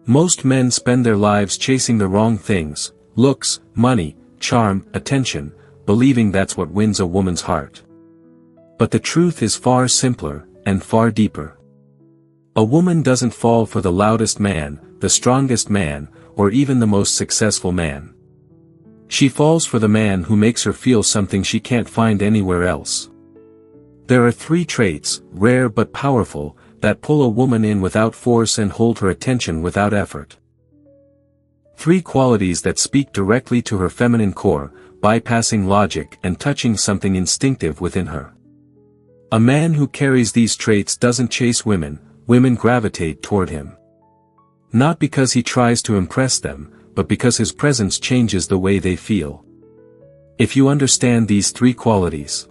Most men spend their lives chasing the wrong things: looks, money, charm, attention, believing that's what wins a woman's heart. But the truth is far simpler, and far deeper. A woman doesn't fall for the loudest man, the strongest man, or even the most successful man. She falls for the man who makes her feel something she can't find anywhere else. There are 3 traits, rare but powerful, that pull a woman in without force and hold her attention without effort. 3 qualities that speak directly to her feminine core, bypassing logic and touching something instinctive within her. A man who carries these traits doesn't chase women, women gravitate toward him. Not because he tries to impress them, but because his presence changes the way they feel. If you understand these 3 qualities,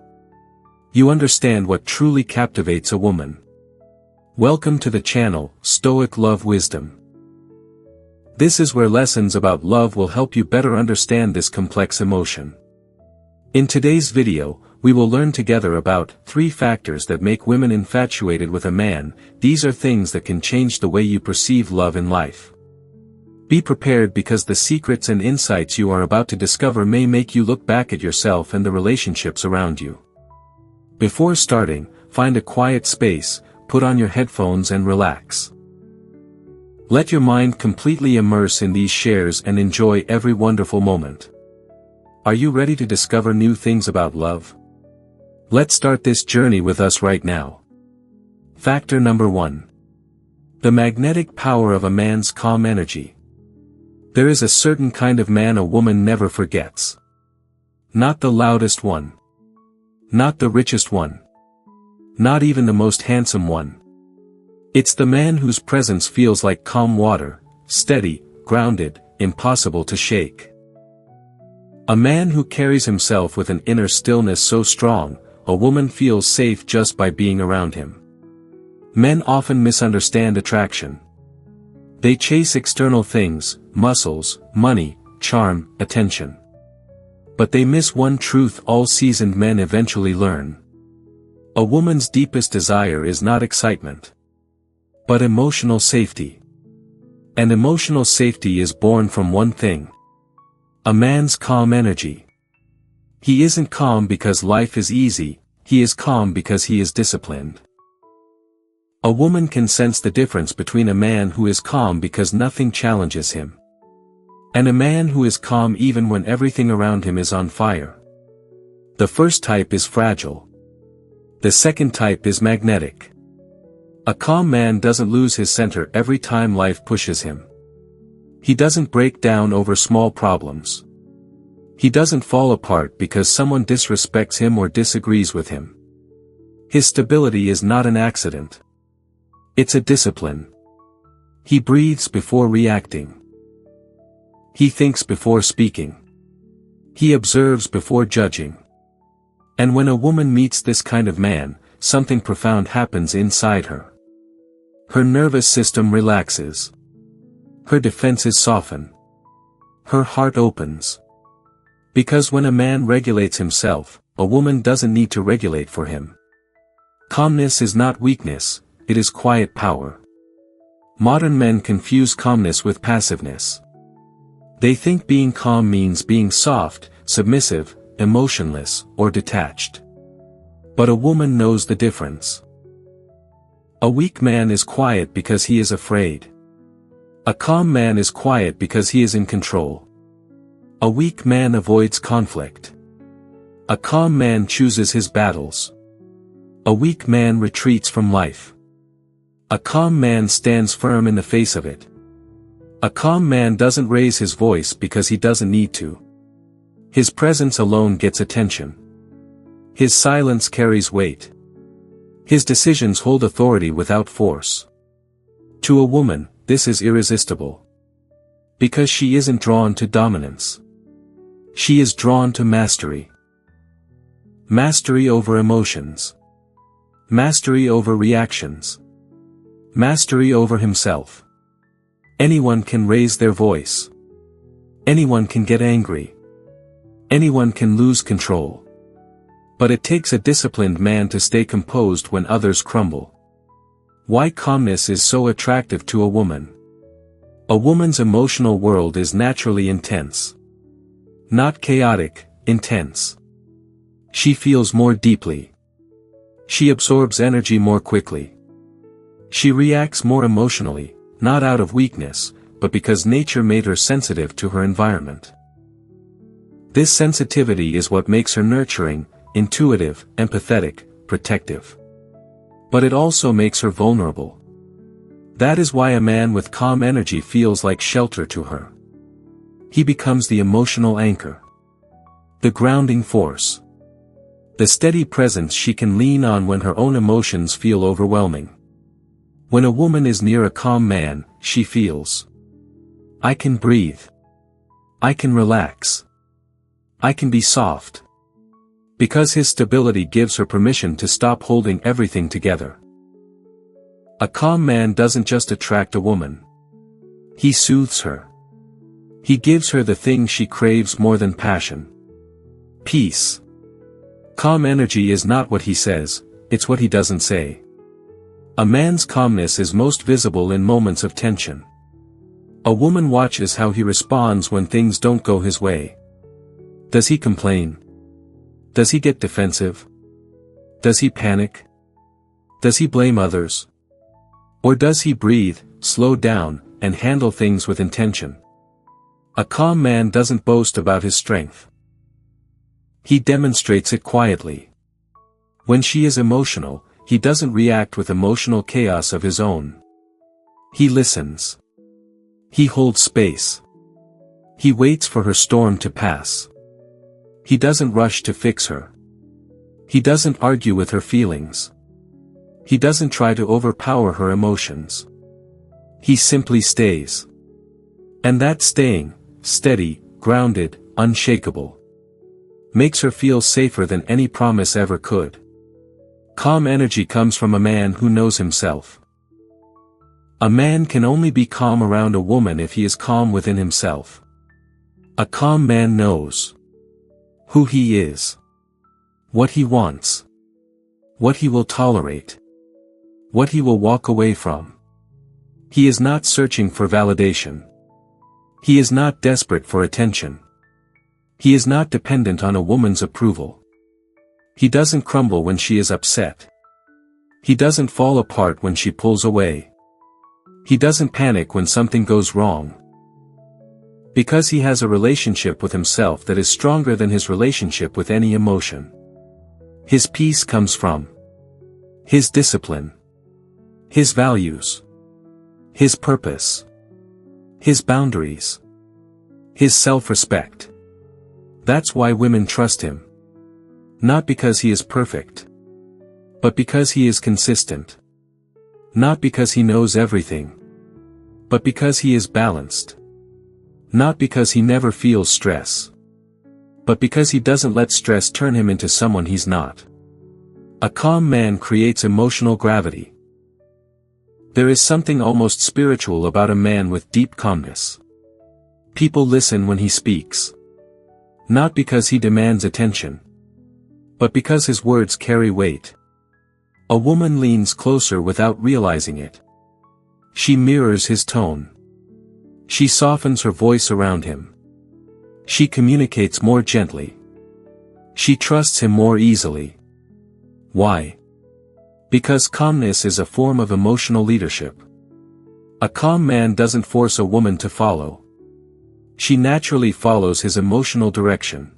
you understand what truly captivates a woman. Welcome to the channel, Stoic Love Wisdom. This is where lessons about love will help you better understand this complex emotion. In today's video, we will learn together about 3 factors that make women infatuated with a man. These are things that can change the way you perceive love in life. Be prepared because the secrets and insights you are about to discover may make you look back at yourself and the relationships around you. Before starting, find a quiet space, put on your headphones and relax. Let your mind completely immerse in these shares and enjoy every wonderful moment. Are you ready to discover new things about love? Let's start this journey with us right now. Factor number 1. The magnetic power of a man's calm energy. There is a certain kind of man a woman never forgets. Not the loudest one. Not the richest one. Not even the most handsome one. It's the man whose presence feels like calm water, steady, grounded, impossible to shake. A man who carries himself with an inner stillness so strong, a woman feels safe just by being around him. Men often misunderstand attraction. They chase external things, muscles, money, charm, attention. But they miss one truth all seasoned men eventually learn. A woman's deepest desire is not excitement, but emotional safety. And emotional safety is born from one thing: a man's calm energy. He isn't calm because life is easy, he is calm because he is disciplined. A woman can sense the difference between a man who is calm because nothing challenges him, and a man who is calm even when everything around him is on fire. The first type is fragile. The second type is magnetic. A calm man doesn't lose his center every time life pushes him. He doesn't break down over small problems. He doesn't fall apart because someone disrespects him or disagrees with him. His stability is not an accident. It's a discipline. He breathes before reacting. He thinks before speaking. He observes before judging. And when a woman meets this kind of man, something profound happens inside her. Her nervous system relaxes. Her defenses soften. Her heart opens. Because when a man regulates himself, a woman doesn't need to regulate for him. Calmness is not weakness, it is quiet power. Modern men confuse calmness with passiveness. They think being calm means being soft, submissive, emotionless, or detached. But a woman knows the difference. A weak man is quiet because he is afraid. A calm man is quiet because he is in control. A weak man avoids conflict. A calm man chooses his battles. A weak man retreats from life. A calm man stands firm in the face of it. A calm man doesn't raise his voice because he doesn't need to. His presence alone gets attention. His silence carries weight. His decisions hold authority without force. To a woman, this is irresistible. Because she isn't drawn to dominance. She is drawn to mastery. Mastery over emotions. Mastery over reactions. Mastery over himself. Anyone can raise their voice. Anyone can get angry. Anyone can lose control. But it takes a disciplined man to stay composed when others crumble. Why calmness is so attractive to a woman. A woman's emotional world is naturally intense. Not chaotic, intense. She feels more deeply. She absorbs energy more quickly. She reacts more emotionally, not out of weakness, but because nature made her sensitive to her environment. This sensitivity is what makes her nurturing, intuitive, empathetic, protective. But it also makes her vulnerable. That is why a man with calm energy feels like shelter to her. He becomes the emotional anchor. The grounding force. The steady presence she can lean on when her own emotions feel overwhelming. When a woman is near a calm man, she feels, I can breathe. I can relax. I can be soft. Because his stability gives her permission to stop holding everything together. A calm man doesn't just attract a woman. He soothes her. He gives her the thing she craves more than passion. Peace. Calm energy is not what he says, it's what he doesn't say. A man's calmness is most visible in moments of tension. A woman watches how he responds when things don't go his way. Does he complain? Does he get defensive? Does he panic? Does he blame others? Or does he breathe, slow down, and handle things with intention? A calm man doesn't boast about his strength. He demonstrates it quietly. When she is emotional, he doesn't react with emotional chaos of his own. He listens. He holds space. He waits for her storm to pass. He doesn't rush to fix her. He doesn't argue with her feelings. He doesn't try to overpower her emotions. He simply stays. And that staying, steady, grounded, unshakable, makes her feel safer than any promise ever could. Calm energy comes from a man who knows himself. A man can only be calm around a woman if he is calm within himself. A calm man knows who he is, what he wants, what he will tolerate, what he will walk away from. He is not searching for validation. He is not desperate for attention. He is not dependent on a woman's approval. He doesn't crumble when she is upset. He doesn't fall apart when she pulls away. He doesn't panic when something goes wrong. Because he has a relationship with himself that is stronger than his relationship with any emotion. His peace comes from his discipline, his values, his purpose, his boundaries, his self-respect. That's why women trust him. Not because he is perfect, but because he is consistent. Not because he knows everything, but because he is balanced. Not because he never feels stress, but because he doesn't let stress turn him into someone he's not. A calm man creates emotional gravity. There is something almost spiritual about a man with deep calmness. People listen when he speaks. Not because he demands attention, but because his words carry weight. A woman leans closer without realizing it. She mirrors his tone. She softens her voice around him. She communicates more gently. She trusts him more easily. Why? Because calmness is a form of emotional leadership. A calm man doesn't force a woman to follow. She naturally follows his emotional direction.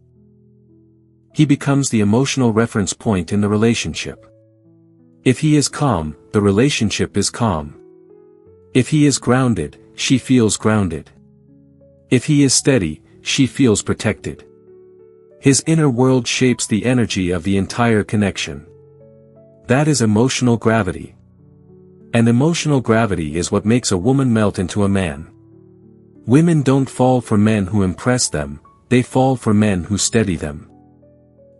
He becomes the emotional reference point in the relationship. If he is calm, the relationship is calm. If he is grounded, she feels grounded. If he is steady, she feels protected. His inner world shapes the energy of the entire connection. That is emotional gravity. And emotional gravity is what makes a woman melt into a man. Women don't fall for men who impress them, they fall for men who steady them.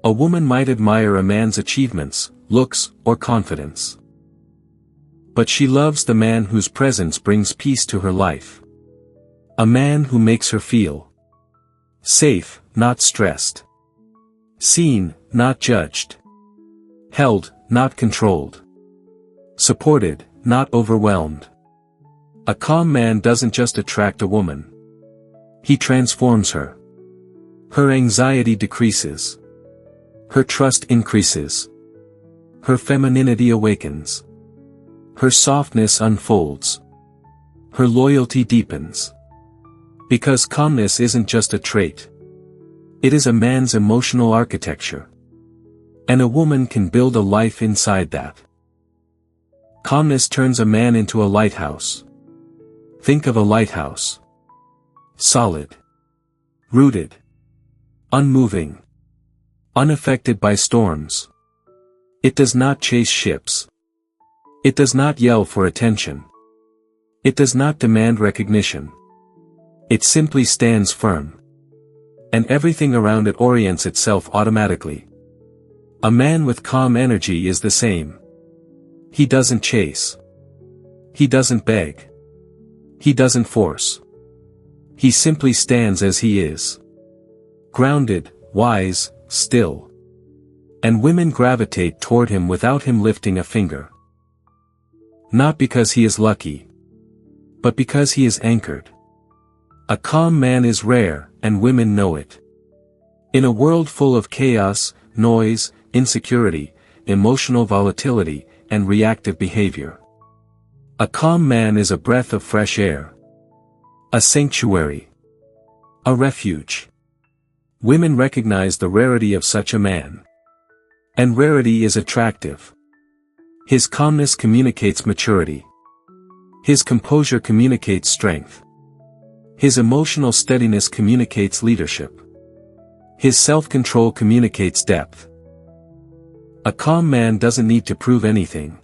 A woman might admire a man's achievements, looks, or confidence. But she loves the man whose presence brings peace to her life. A man who makes her feel safe, not stressed. Seen, not judged. Held, not controlled. Supported, not overwhelmed. A calm man doesn't just attract a woman. He transforms her. Her anxiety decreases. Her trust increases. Her femininity awakens. Her softness unfolds. Her loyalty deepens. Because calmness isn't just a trait. It is a man's emotional architecture. And a woman can build a life inside that. Calmness turns a man into a lighthouse. Think of a lighthouse. Solid. Rooted. Unmoving. Unaffected by storms. It does not chase ships. It does not yell for attention. It does not demand recognition. It simply stands firm. And everything around it orients itself automatically. A man with calm energy is the same. He doesn't chase. He doesn't beg. He doesn't force. He simply stands as he is. Grounded, wise, still. And women gravitate toward him without him lifting a finger. Not because he is lucky. But because he is anchored. A calm man is rare, and women know it. In a world full of chaos, noise, insecurity, emotional volatility, and reactive behavior. A calm man is a breath of fresh air. A sanctuary. A refuge. Women recognize the rarity of such a man. And rarity is attractive. His calmness communicates maturity. His composure communicates strength. His emotional steadiness communicates leadership. His self-control communicates depth. A calm man doesn't need to prove anything.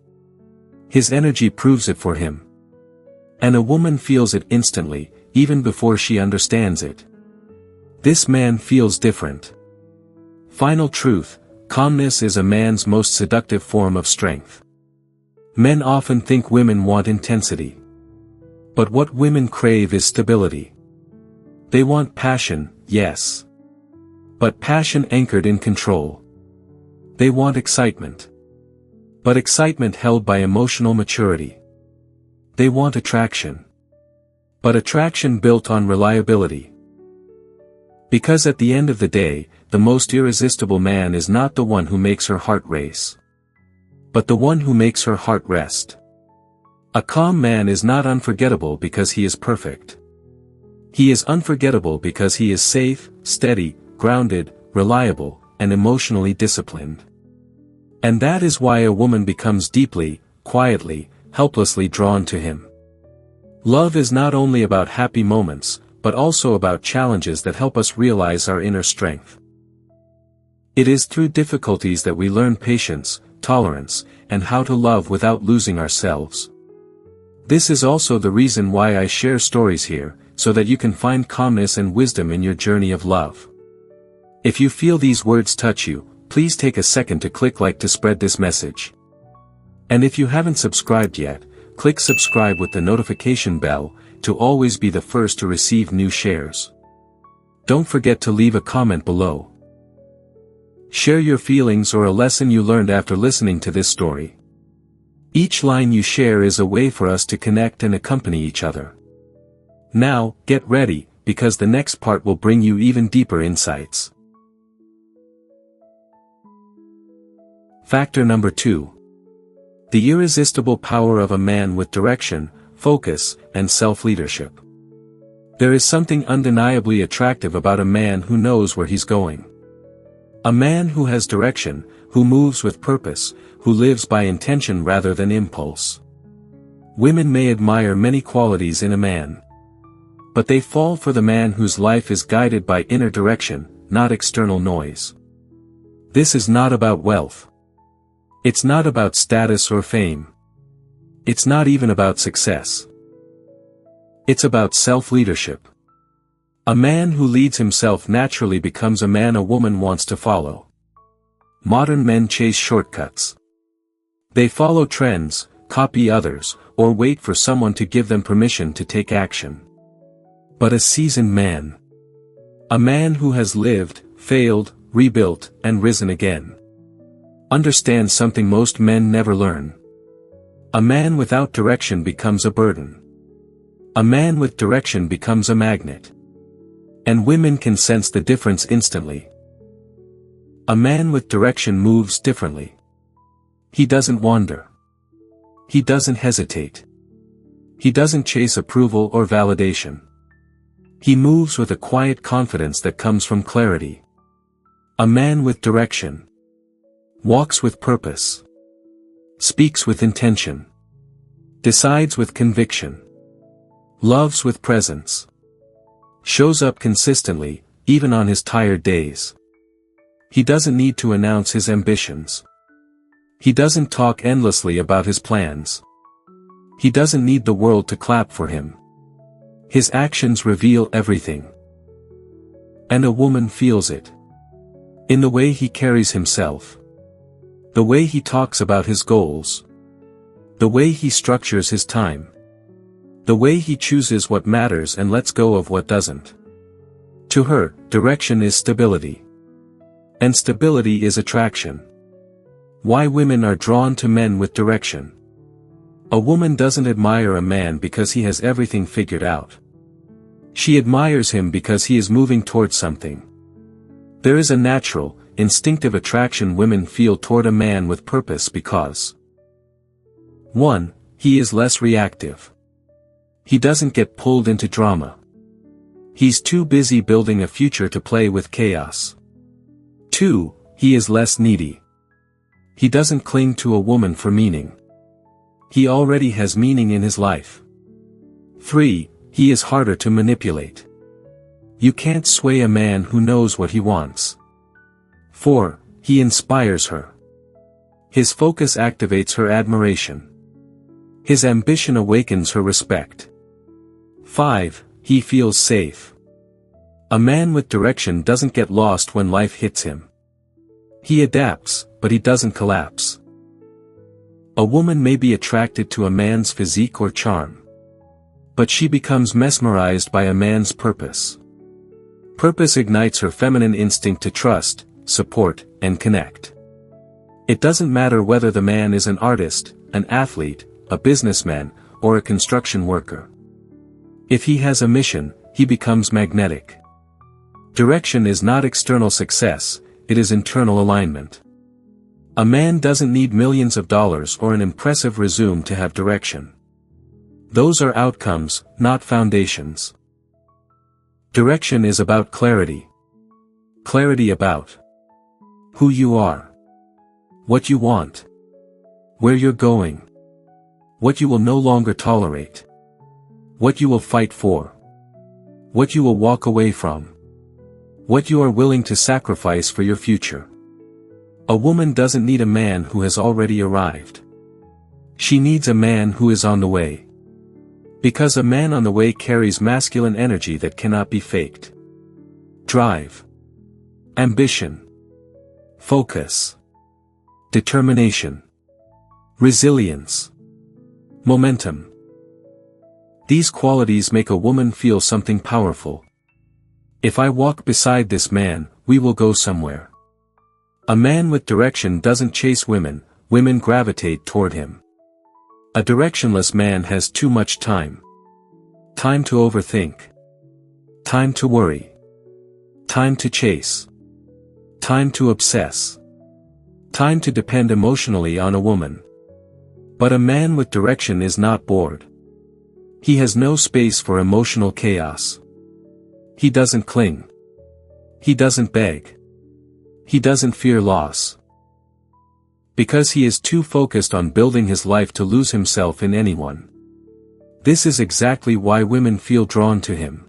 His energy proves it for him. And a woman feels it instantly, even before she understands it. This man feels different. Final truth, calmness is a man's most seductive form of strength. Men often think women want intensity. But what women crave is stability. They want passion, yes. But passion anchored in control. They want excitement. But excitement held by emotional maturity. They want attraction. But attraction built on reliability. Because at the end of the day, the most irresistible man is not the one who makes her heart race. But the one who makes her heart rest. A calm man is not unforgettable because he is perfect. He is unforgettable because he is safe, steady, grounded, reliable, and emotionally disciplined. And that is why a woman becomes deeply, quietly, helplessly drawn to him. Love is not only about happy moments, but also about challenges that help us realize our inner strength. It is through difficulties that we learn patience, tolerance, and how to love without losing ourselves. This is also the reason why I share stories here, so that you can find calmness and wisdom in your journey of love. If you feel these words touch you, please take a second to click like to spread this message. And if you haven't subscribed yet, click subscribe with the notification bell, to always be the first to receive new shares. Don't forget to leave a comment below. Share your feelings or a lesson you learned after listening to this story. Each line you share is a way for us to connect and accompany each other. Now, get ready, because the next part will bring you even deeper insights. Factor number 2. The irresistible power of a man with direction, focus, and self-leadership. There is something undeniably attractive about a man who knows where he's going. A man who has direction, who moves with purpose, who lives by intention rather than impulse. Women may admire many qualities in a man. But they fall for the man whose life is guided by inner direction, not external noise. This is not about wealth. It's not about status or fame. It's not even about success. It's about self-leadership. A man who leads himself naturally becomes a man a woman wants to follow. Modern men chase shortcuts. They follow trends, copy others, or wait for someone to give them permission to take action. But a seasoned man. A man who has lived, failed, rebuilt, and risen again. Understands something most men never learn. A man without direction becomes a burden. A man with direction becomes a magnet. And women can sense the difference instantly. A man with direction moves differently. He doesn't wander. He doesn't hesitate. He doesn't chase approval or validation. He moves with a quiet confidence that comes from clarity. A man with direction walks with purpose, speaks with intention, decides with conviction, loves with presence, shows up consistently, even on his tired days. He doesn't need to announce his ambitions. He doesn't talk endlessly about his plans. He doesn't need the world to clap for him. His actions reveal everything. And a woman feels it. In the way he carries himself. The way he talks about his goals. The way he structures his time. The way he chooses what matters and lets go of what doesn't. To her, direction is stability. And stability is attraction. Why women are drawn to men with direction. A woman doesn't admire a man because he has everything figured out. She admires him because he is moving towards something. There is a natural, instinctive attraction women feel toward a man with purpose because 1. He is less reactive. He doesn't get pulled into drama. He's too busy building a future to play with chaos. 2. He is less needy. He doesn't cling to a woman for meaning. He already has meaning in his life. 3. He is harder to manipulate. You can't sway a man who knows what he wants. 4. He inspires her. His focus activates her admiration. His ambition awakens her respect. 5. He feels safe. A man with direction doesn't get lost when life hits him. He adapts, but he doesn't collapse. A woman may be attracted to a man's physique or charm. But she becomes mesmerized by a man's purpose. Purpose ignites her feminine instinct to trust, support, and connect. It doesn't matter whether the man is an artist, an athlete, a businessman, or a construction worker. If he has a mission, he becomes magnetic. Direction is not external success, it is internal alignment. A man doesn't need millions of dollars or an impressive resume to have direction. Those are outcomes, not foundations. Direction is about clarity. Clarity about who you are, what you want, where you're going, what you will no longer tolerate, what you will fight for, what you will walk away from, what you are willing to sacrifice for your future. A woman doesn't need a man who has already arrived. She needs a man who is on the way. Because a man on the way carries masculine energy that cannot be faked. Drive. Ambition. Focus. Determination. Resilience. Momentum. These qualities make a woman feel something powerful. If I walk beside this man, we will go somewhere. A man with direction doesn't chase women, women gravitate toward him. A directionless man has too much time. Time to overthink. Time to worry. Time to chase. Time to obsess. Time to depend emotionally on a woman. But a man with direction is not bored. He has no space for emotional chaos. He doesn't cling. He doesn't beg. He doesn't fear loss. Because he is too focused on building his life to lose himself in anyone. This is exactly why women feel drawn to him.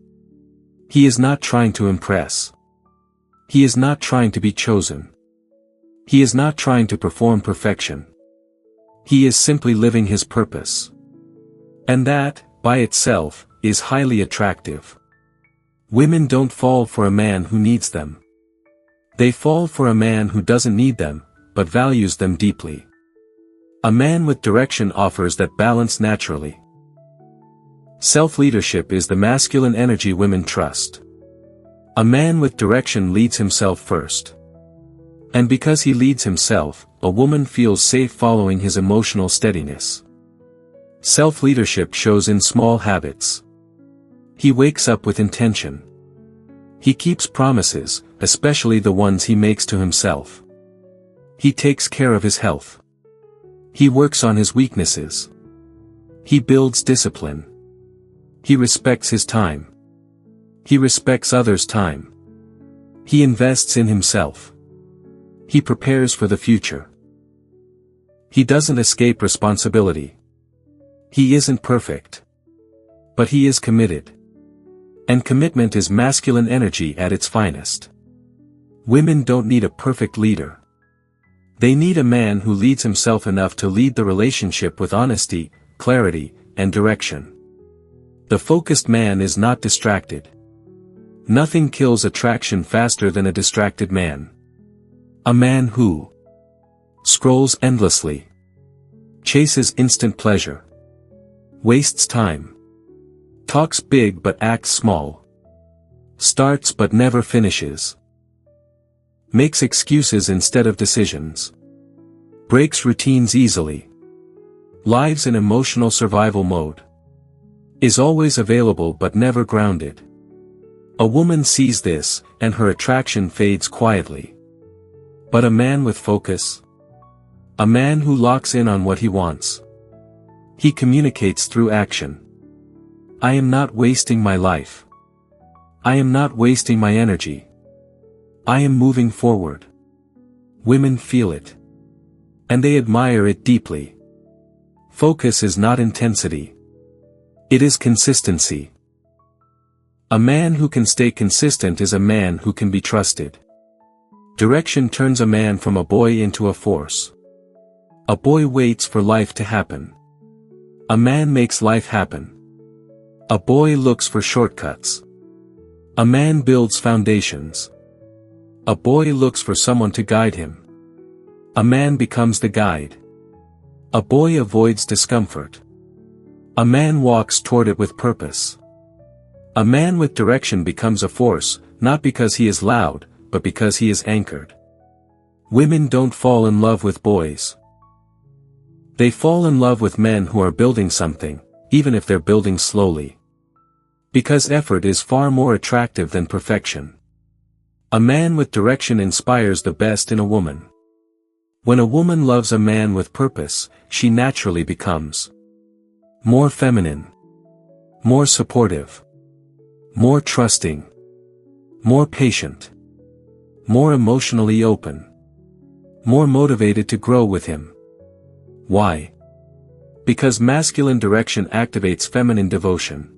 He is not trying to impress. He is not trying to be chosen. He is not trying to perform perfection. He is simply living his purpose. And that, by itself, is highly attractive. Women don't fall for a man who needs them. They fall for a man who doesn't need them, but values them deeply. A man with direction offers that balance naturally. Self-leadership is the masculine energy women trust. A man with direction leads himself first. And because he leads himself, a woman feels safe following his emotional steadiness. Self-leadership shows in small habits. He wakes up with intention. He keeps promises, especially the ones he makes to himself. He takes care of his health. He works on his weaknesses. He builds discipline. He respects his time. He respects others' time. He invests in himself. He prepares for the future. He doesn't escape responsibility. He isn't perfect. But he is committed. And commitment is masculine energy at its finest. Women don't need a perfect leader. They need a man who leads himself enough to lead the relationship with honesty, clarity, and direction. The focused man is not distracted. Nothing kills attraction faster than a distracted man. A man who scrolls endlessly, chases instant pleasure, wastes time, talks big but acts small, starts but never finishes, makes excuses instead of decisions, breaks routines easily, lives in emotional survival mode, is always available but never grounded. A woman sees this, and her attraction fades quietly. But a man with focus? A man who locks in on what he wants. He communicates through action. I am not wasting my life. I am not wasting my energy. I am moving forward. Women feel it. And they admire it deeply. Focus is not intensity. It is consistency. A man who can stay consistent is a man who can be trusted. Direction turns a man from a boy into a force. A boy waits for life to happen. A man makes life happen. A boy looks for shortcuts. A man builds foundations. A boy looks for someone to guide him. A man becomes the guide. A boy avoids discomfort. A man walks toward it with purpose. A man with direction becomes a force, not because he is loud, but because he is anchored. Women don't fall in love with boys. They fall in love with men who are building something, even if they're building slowly. Because effort is far more attractive than perfection. A man with direction inspires the best in a woman. When a woman loves a man with purpose, she naturally becomes more feminine, more supportive, more trusting, more patient, more emotionally open, more motivated to grow with him. Why? Because masculine direction activates feminine devotion.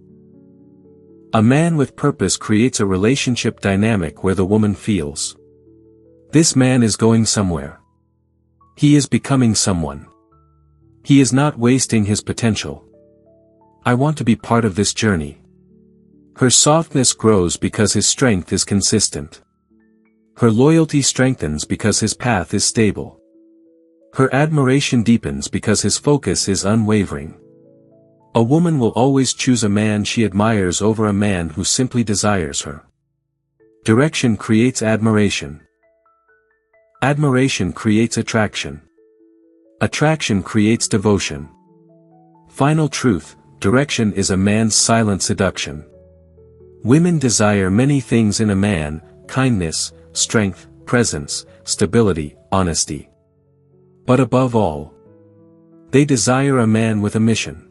A man with purpose creates a relationship dynamic where the woman feels, this man is going somewhere. He is becoming someone. He is not wasting his potential. I want to be part of this journey. Her softness grows because his strength is consistent. Her loyalty strengthens because his path is stable. Her admiration deepens because his focus is unwavering. A woman will always choose a man she admires over a man who simply desires her. Direction creates admiration. Admiration creates attraction. Attraction creates devotion. Final truth, direction is a man's silent seduction. Women desire many things in a man: kindness, strength, presence, stability, honesty. But above all, they desire a man with a mission.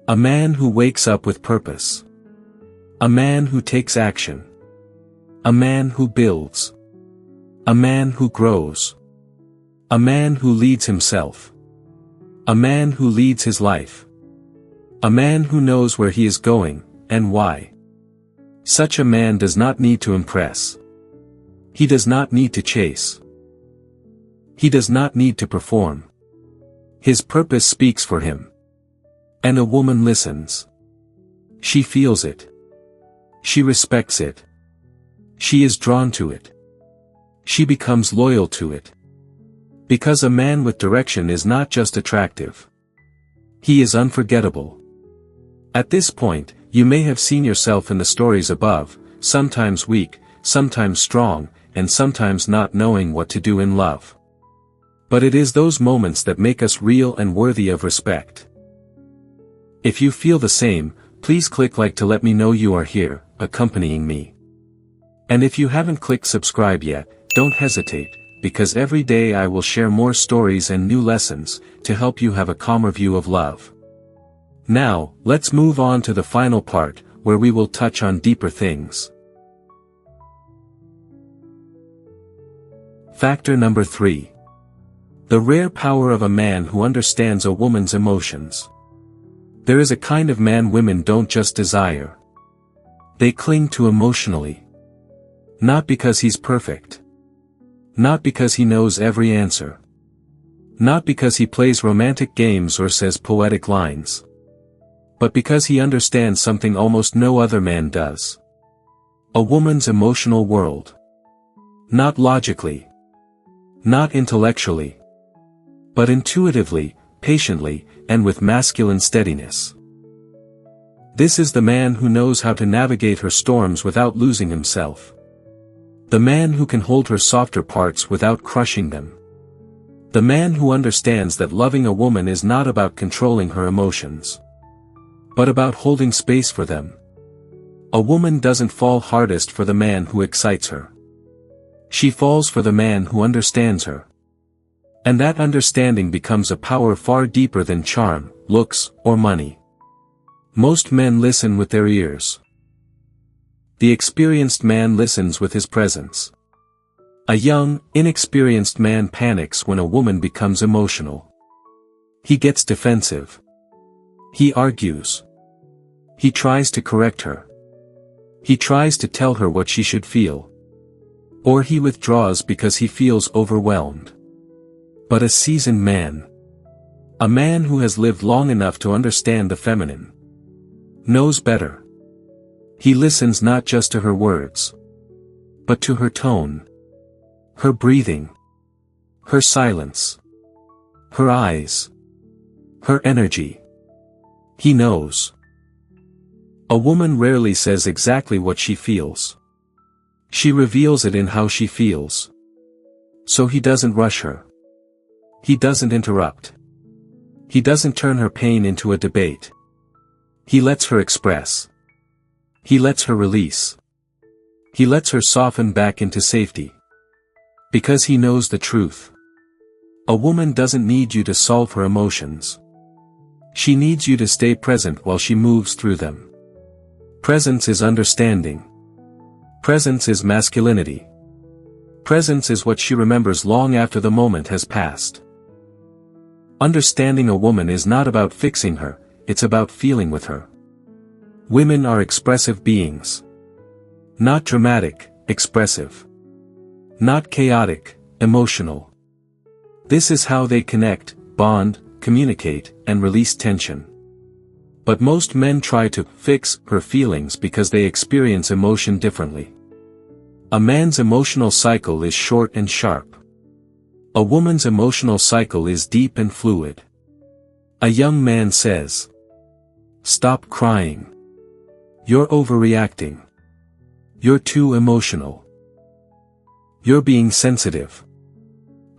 A man who wakes up with purpose. A man who takes action. A man who builds. A man who grows. A man who leads himself. A man who leads his life. A man who knows where he is going, and why. Such a man does not need to impress. He does not need to chase. He does not need to perform. His purpose speaks for him. And a woman listens. She feels it. She respects it. She is drawn to it. She becomes loyal to it. Because a man with direction is not just attractive. He is unforgettable. At this point, you may have seen yourself in the stories above, sometimes weak, sometimes strong, and sometimes not knowing what to do in love. But it is those moments that make us real and worthy of respect. If you feel the same, Please click like to let me know you are here, accompanying me. And if you haven't clicked subscribe yet, don't hesitate, because every day I will share more stories and new lessons, to help you have a calmer view of love. Now, let's move on to the final part, where we will touch on deeper things. Factor number 3. The rare power of a man who understands a woman's emotions. There is a kind of man women don't just desire. They cling to emotionally. Not because he's perfect. Not because he knows every answer. Not because he plays romantic games or says poetic lines. But because he understands something almost no other man does. A woman's emotional world. Not logically. Not intellectually. But intuitively, patiently, and with masculine steadiness. This is the man who knows how to navigate her storms without losing himself. The man who can hold her softer parts without crushing them. The man who understands that loving a woman is not about controlling her emotions, but about holding space for them. A woman doesn't fall hardest for the man who excites her. She falls for the man who understands her. And that understanding becomes a power far deeper than charm, looks, or money. Most men listen with their ears. The experienced man listens with his presence. A young, inexperienced man panics when a woman becomes emotional. He gets defensive. He argues. He tries to correct her. He tries to tell her what she should feel. Or he withdraws because he feels overwhelmed. But a seasoned man, a man who has lived long enough to understand the feminine, knows better. He listens not just to her words, but to her tone, her breathing, her silence, her eyes, her energy. He knows. A woman rarely says exactly what she feels. She reveals it in how she feels. So he doesn't rush her. He doesn't interrupt. He doesn't turn her pain into a debate. He lets her express. He lets her release. He lets her soften back into safety. Because he knows the truth. A woman doesn't need you to solve her emotions. She needs you to stay present while she moves through them. Presence is understanding. Presence is masculinity. Presence is what she remembers long after the moment has passed. Understanding a woman is not about fixing her, it's about feeling with her. Women are expressive beings. Not dramatic, expressive. Not chaotic, emotional. This is how they connect, bond, communicate, and release tension. But most men try to fix her feelings because they experience emotion differently. A man's emotional cycle is short and sharp. A woman's emotional cycle is deep and fluid. A young man says, "Stop crying. You're overreacting. You're too emotional. You're being sensitive."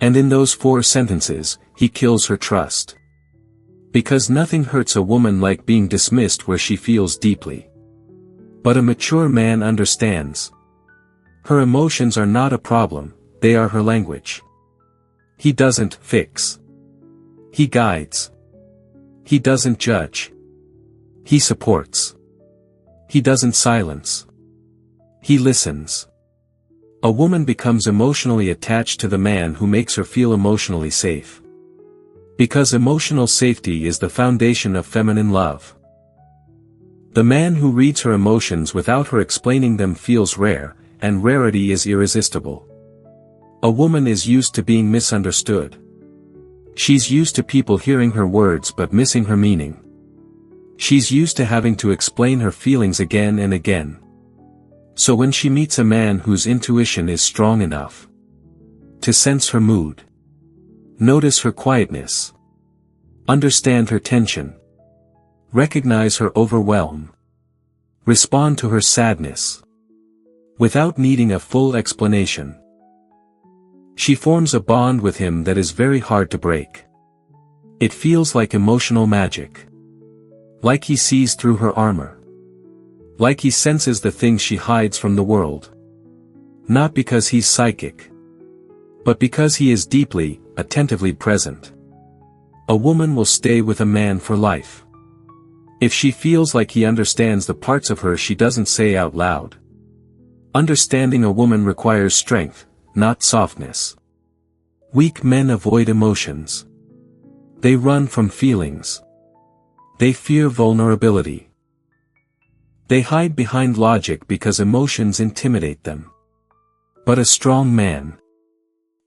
And in those 4 sentences, he kills her trust. Because nothing hurts a woman like being dismissed where she feels deeply. But a mature man understands. Her emotions are not a problem, they are her language. He doesn't fix. He guides. He doesn't judge. He supports. He doesn't silence. He listens. A woman becomes emotionally attached to the man who makes her feel emotionally safe. Because emotional safety is the foundation of feminine love. The man who reads her emotions without her explaining them feels rare, and rarity is irresistible. A woman is used to being misunderstood. She's used to people hearing her words but missing her meaning. She's used to having to explain her feelings again and again. So when she meets a man whose intuition is strong enough to sense her mood, notice her quietness, understand her tension, recognize her overwhelm, respond to her sadness, without needing a full explanation, she forms a bond with him that is very hard to break. It feels like emotional magic. Like he sees through her armor. Like he senses the things she hides from the world. Not because he's psychic. But because he is deeply, attentively present. A woman will stay with a man for life. If she feels like he understands the parts of her she doesn't say out loud. Understanding a woman requires strength, not softness. Weak men avoid emotions. They run from feelings. They fear vulnerability. They hide behind logic because emotions intimidate them. But a strong man,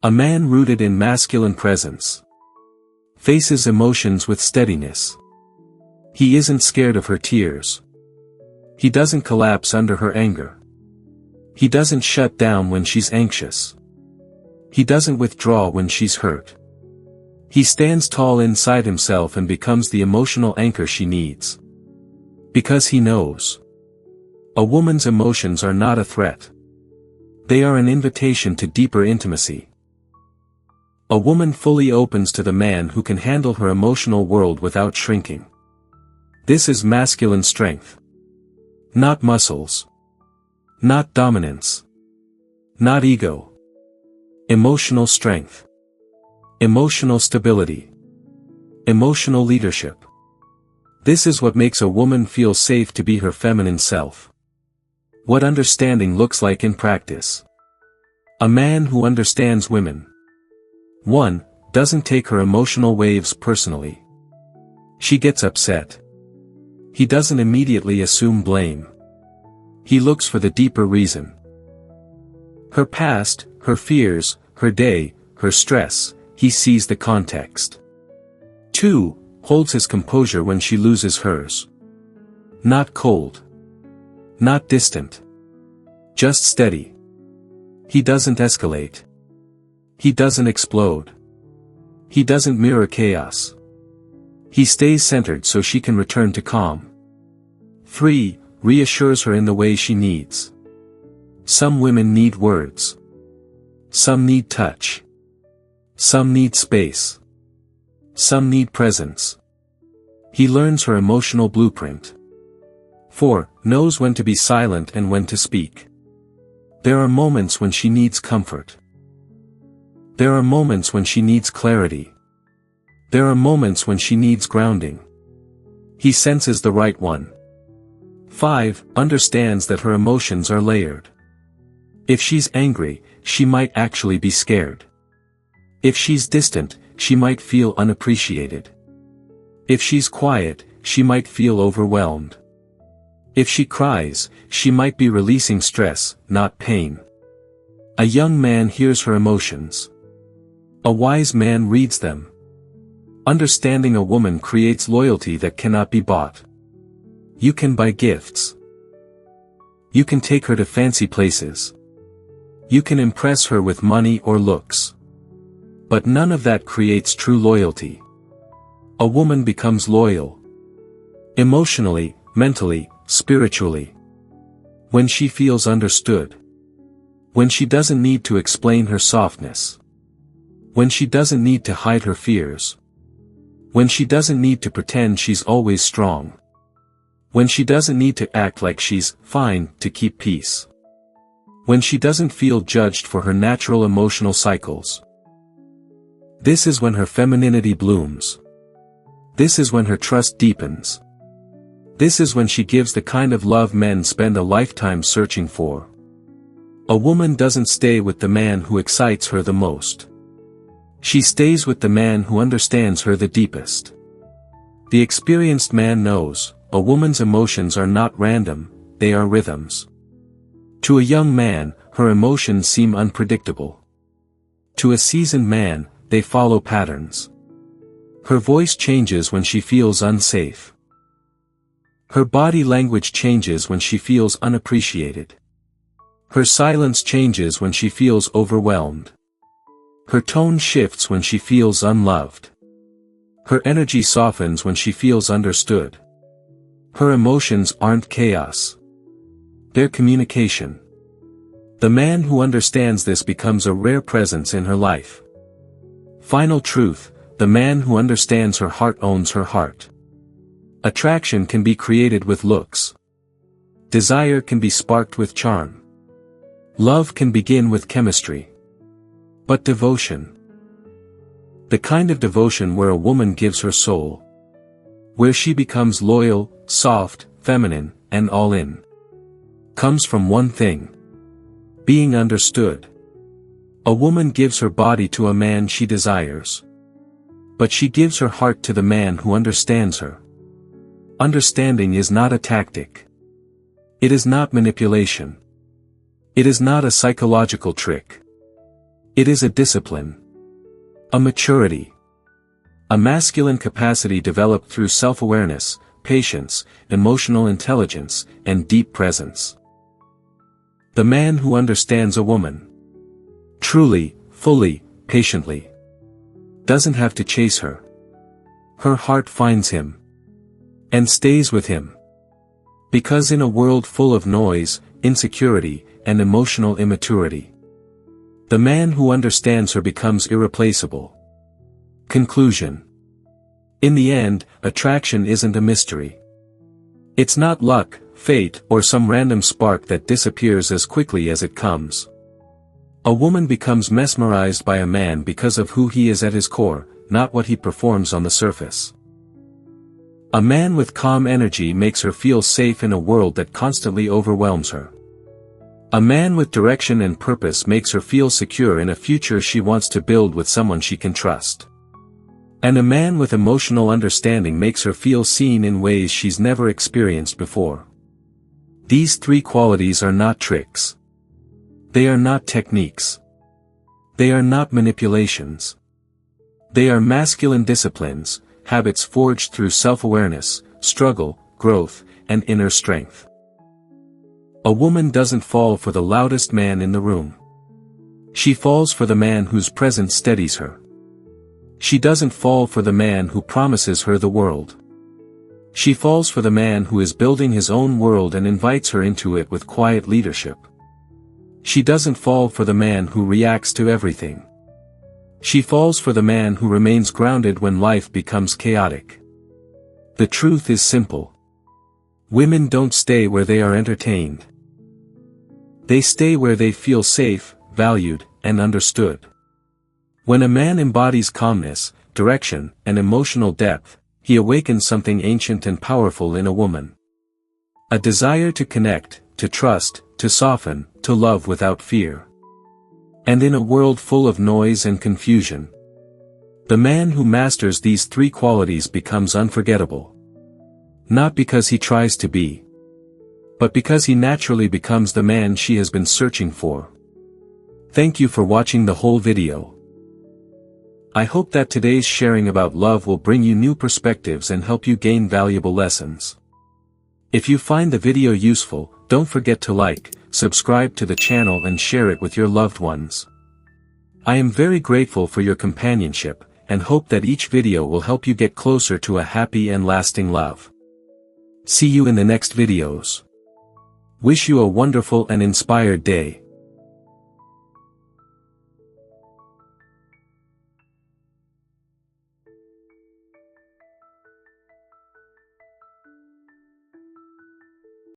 a man rooted in masculine presence, faces emotions with steadiness. He isn't scared of her tears. He doesn't collapse under her anger. He doesn't shut down when she's anxious. He doesn't withdraw when she's hurt. He stands tall inside himself and becomes the emotional anchor she needs. Because he knows. A woman's emotions are not a threat. They are an invitation to deeper intimacy. A woman fully opens to the man who can handle her emotional world without shrinking. This is masculine strength. Not muscles. Not dominance. Not ego. Emotional strength. Emotional stability. Emotional leadership. This is what makes a woman feel safe to be her feminine self. What understanding looks like in practice. A man who understands women. 1. Doesn't take her emotional waves personally. She gets upset. He doesn't immediately assume blame. He looks for the deeper reason. Her past, her fears, her day, her stress, he sees the context. 2. Holds his composure when she loses hers. Not cold. Not distant. Just steady. He doesn't escalate. He doesn't explode. He doesn't mirror chaos. He stays centered so she can return to calm. 3. Reassures her in the way she needs. Some women need words. Some need touch. Some need space. Some need presence. He learns her emotional blueprint. 4. Knows when to be silent and when to speak. There are moments when she needs comfort. There are moments when she needs clarity. There are moments when she needs grounding. He senses the right one. 5. Understands that her emotions are layered. If she's angry, she might actually be scared. If she's distant, she might feel unappreciated. If she's quiet, she might feel overwhelmed. If she cries, she might be releasing stress, not pain. A young man hears her emotions. A wise man reads them. Understanding a woman creates loyalty that cannot be bought. You can buy gifts. You can take her to fancy places. You can impress her with money or looks. But none of that creates true loyalty. A woman becomes loyal. Emotionally, mentally, spiritually. When she feels understood. When she doesn't need to explain her softness. When she doesn't need to hide her fears. When she doesn't need to pretend she's always strong. When she doesn't need to act like she's fine to keep peace. When she doesn't feel judged for her natural emotional cycles. This is when her femininity blooms. This is when her trust deepens. This is when she gives the kind of love men spend a lifetime searching for. A woman doesn't stay with the man who excites her the most. She stays with the man who understands her the deepest. The experienced man knows, a woman's emotions are not random, they are rhythms. To a young man, her emotions seem unpredictable. To a seasoned man, they follow patterns. Her voice changes when she feels unsafe. Her body language changes when she feels unappreciated. Her silence changes when she feels overwhelmed. Her tone shifts when she feels unloved. Her energy softens when she feels understood. Her emotions aren't chaos. They're communication. The man who understands this becomes a rare presence in her life. Final truth, the man who understands her heart owns her heart. Attraction can be created with looks. Desire can be sparked with charm. Love can begin with chemistry. But devotion, the kind of devotion where a woman gives her soul, where she becomes loyal, soft, feminine, and all in, comes from one thing: being understood. A woman gives her body to a man she desires. But she gives her heart to the man who understands her. Understanding is not a tactic. It is not manipulation. It is not a psychological trick. It is a discipline. A maturity. A masculine capacity developed through self-awareness, patience, emotional intelligence, and deep presence. The man who understands a woman, truly, fully, patiently, doesn't have to chase her. Her heart finds him. And stays with him. Because in a world full of noise, insecurity, and emotional immaturity, the man who understands her becomes irreplaceable. Conclusion. In the end, attraction isn't a mystery. It's not luck, fate, or some random spark that disappears as quickly as it comes. A woman becomes mesmerized by a man because of who he is at his core, not what he performs on the surface. A man with calm energy makes her feel safe in a world that constantly overwhelms her. A man with direction and purpose makes her feel secure in a future she wants to build with someone she can trust. And a man with emotional understanding makes her feel seen in ways she's never experienced before. These three qualities are not tricks. They are not techniques. They are not manipulations. They are masculine disciplines, habits forged through self-awareness, struggle, growth, and inner strength. A woman doesn't fall for the loudest man in the room. She falls for the man whose presence steadies her. She doesn't fall for the man who promises her the world. She falls for the man who is building his own world and invites her into it with quiet leadership. She doesn't fall for the man who reacts to everything. She falls for the man who remains grounded when life becomes chaotic. The truth is simple. Women don't stay where they are entertained. They stay where they feel safe, valued, and understood. When a man embodies calmness, direction, and emotional depth, he awakens something ancient and powerful in a woman. A desire to connect, to trust, to soften, to love without fear. And in a world full of noise and confusion, the man who masters these three qualities becomes unforgettable. Not because he tries to be, but because he naturally becomes the man she has been searching for. Thank you for watching the whole video. I hope that today's sharing about love will bring you new perspectives and help you gain valuable lessons. If you find the video useful, don't forget to like, subscribe to the channel and share it with your loved ones. I am very grateful for your companionship, and hope that each video will help you get closer to a happy and lasting love. See you in the next videos. Wish you a wonderful and inspired day.